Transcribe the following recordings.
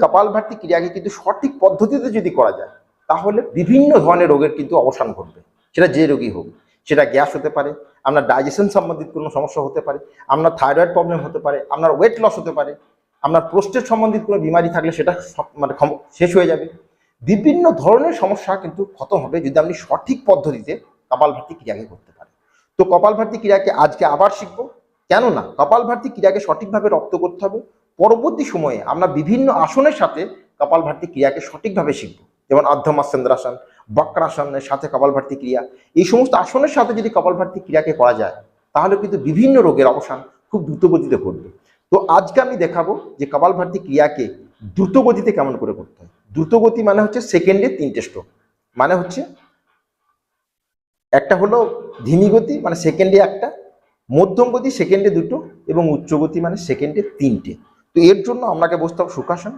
কপালভাতি ক্রিয়াকে কিন্তু সঠিক পদ্ধতিতে যদি করা যায় তাহলে বিভিন্ন ধরনের রোগের কিন্তু অবসান ঘটবে। সেটা যে রোগী হোক, সেটা গ্যাস হতে পারে, আপনার ডাইজেশন সম্বন্ধিত কোনো সমস্যা হতে পারে, আপনার থাইরয়েড প্রবলেম হতে পারে, আপনার ওয়েট লস হতে পারে, আপনার প্রোস্টেট সম্বন্ধিত কোনো বিমারি থাকলে সেটা মানে শেষ হয়ে যাবে। বিভিন্ন ধরনের সমস্যা কিন্তু খতম হবে যদি আপনি সঠিক পদ্ধতিতে কপালভাতি ক্রিয়াকে করতে পারেন। তো কপালভাতি ক্রিয়াকে আজকে আবার শিখবো। কেননা কপালভাতি ক্রিয়াকে সঠিকভাবে রপ্ত করতে হবে। পরবর্তী সময়ে আমরা বিভিন্ন আসনের সাথে কপালভাতি ক্রিয়াকে সঠিকভাবে শিখব, যেমন অর্ধমৎস্যেন্দ্রাসন, বক্রাসনের সাথে কপালভাতি ক্রিয়া। এই সমস্ত আসনের সাথে যদি কপালভাতি ক্রিয়াকে করা যায় তাহলে কিন্তু বিভিন্ন রোগের অবসান খুব দ্রুতগতিতে ঘটবে। তো আজকে আমি দেখাবো যে কপালভাতি ক্রিয়াকে দ্রুতগতিতে কেমন করে করতে হয়। দ্রুতগতি মানে হচ্ছে সেকেন্ডে 3টে স্ট্রোক, মানে হচ্ছে একটা হলো ধীমি গতি মানে সেকেন্ডে 1টা, মধ্যম গতি সেকেন্ডে 2টো এবং উচ্চগতি মানে সেকেন্ডে 3টে। তো এর জন্য আপনাকে বসতে হবে সুখাসন।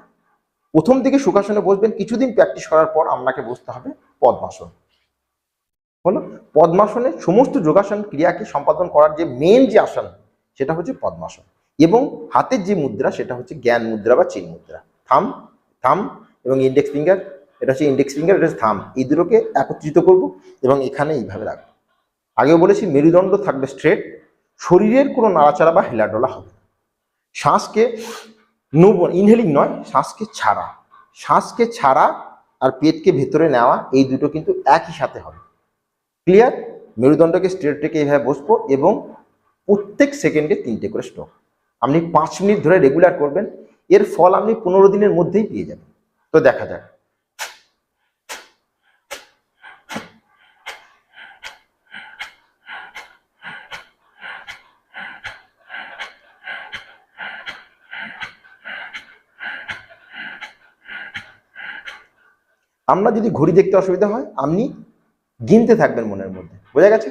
প্রথম দিকে সুখাসনে বসবেন, কিছুদিন প্র্যাকটিস করার পর আপনাকে বসতে হবে পদ্মাসন। হলো পদ্মাসনে সমস্ত যোগাসন ক্রিয়াকে সম্পাদন করার যে মেন যে আসন সেটা হচ্ছে পদ্মাসন, এবং হাতের যে মুদ্রা সেটা হচ্ছে জ্ঞান মুদ্রা বা চিন মুদ্রা। থাম থাম এবং ইন্ডেক্স ফিঙ্গার, এটা হচ্ছে ইন্ডেক্স ফিঙ্গার, এটা হচ্ছে থাম, এই দুটোকে একত্রিত করব এবং এখানে এইভাবে রাখবো। আগেও বলেছি মেরুদণ্ড থাকবে স্ট্রেট, শরীরের কোনো নাড়াচাড়া বা হেলাডোলা হবে না। শ্বাসকে ইনহেলিং নয়, শ্বাসকে ছাড়া আর পেটকে ভেতরে নেওয়া, এই দুটো কিন্তু একই সাথে হবে। ক্লিয়ার? মেরুদণ্ডকে স্ট্রেট রেখে এইভাবে বসবো এবং প্রত্যেক সেকেন্ডে 3টে করে স্ট্রোক। আপনি 5 মিনিট ধরে রেগুলার করবেন, এর ফল আপনি 15 দিনের মধ্যেই পেয়ে যাবেন। তো দেখা যাক। আমরা যদি ঘড়ি দেখতে অসুবিধা হয় আপনি গিনতে থাকবেন মনের মধ্যে, বোঝা গেছে?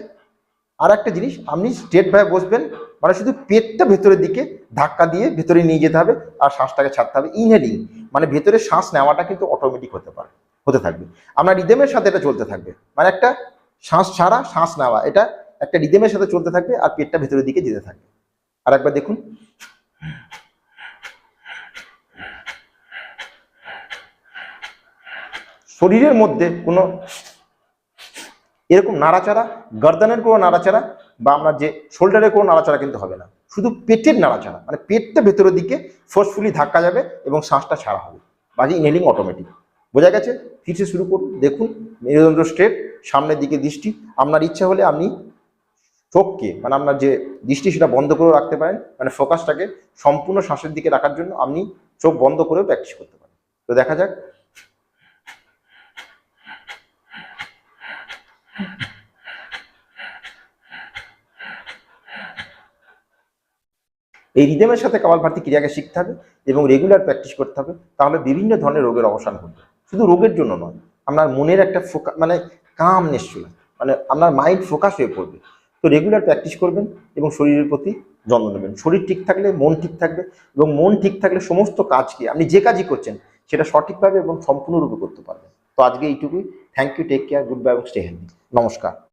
আর একটা জিনিস, আপনি স্ট্রেট ভাবে বসবেন, মানে শুধু পেটটা ভেতরের দিকে ধাক্কা দিয়ে ভেতরে নিয়ে যেতে হবে আর শ্বাসটাকে ছাড়তে হবে। ইনহেলিং মানে ভেতরে শ্বাস নেওয়াটা কিন্তু অটোমেটিক হতে থাকবে। আপনার রিদমের সাথে এটা চলতে থাকবে, মানে একটা শ্বাস ছাড়া শ্বাস নেওয়া, এটা একটা রিদমের সাথে চলতে থাকবে আর পেটটা ভেতরের দিকে যেতে থাকবে। আর একবার দেখুন। শরীরের মধ্যে কোনো এরকম নাড়াচাড়া, গর্দানের কোনো নাড়াচাড়া বা আপনার যে শোল্ডারের কোনো নাড়াচাড়া কিন্তু হবে না, শুধু পেটের নাড়াচাড়া, মানে পেটটা ভেতরের দিকে ফোর্সফুলি ধাক্কা যাবে এবং শ্বাসটা ছাড়া হবে, বাকি ইনহেলিং অটোমেটিক। বোঝা গেছে? ফিরছে শুরু করুন। দেখুন মেরুদণ্ড স্ট্রেট, সামনের দিকে দৃষ্টি। আপনার ইচ্ছা হলে আপনি চোখকে মানে আপনার যে দৃষ্টি সেটা বন্ধ করে রাখতে পারেন, মানে ফোকাসটাকে সম্পূর্ণ শ্বাসের দিকে রাখার জন্য আপনি চোখ বন্ধ করেও প্র্যাকটিস করতে পারেন। তো দেখা যাক। এই রিদমের সাথে কপালভাতি ক্রিয়াকে শিখতে হবে এবং রেগুলার প্র্যাকটিস করতে হবে, তাহলে বিভিন্ন ধরনের রোগের অবসান ঘটবে। শুধু রোগের জন্য নয়, আপনার মনের একটা মানে কামনেস চলে, মানে আপনার মাইন্ড ফোকাস হয়ে পড়বে। তো রেগুলার প্র্যাকটিস করবেন এবং শরীরের প্রতি যত্ন নেবেন। শরীর ঠিক থাকলে মন ঠিক থাকবে এবং মন ঠিক থাকলে সমস্ত কাজকে আপনি যে কাজই করছেন সেটা সঠিকভাবে এবং সম্পূর্ণরূপে করতে পারবেন। তো আজকে এইটুকুই। Thank you, take care, good bye এবং স্টে হেলদি। নমস্কার।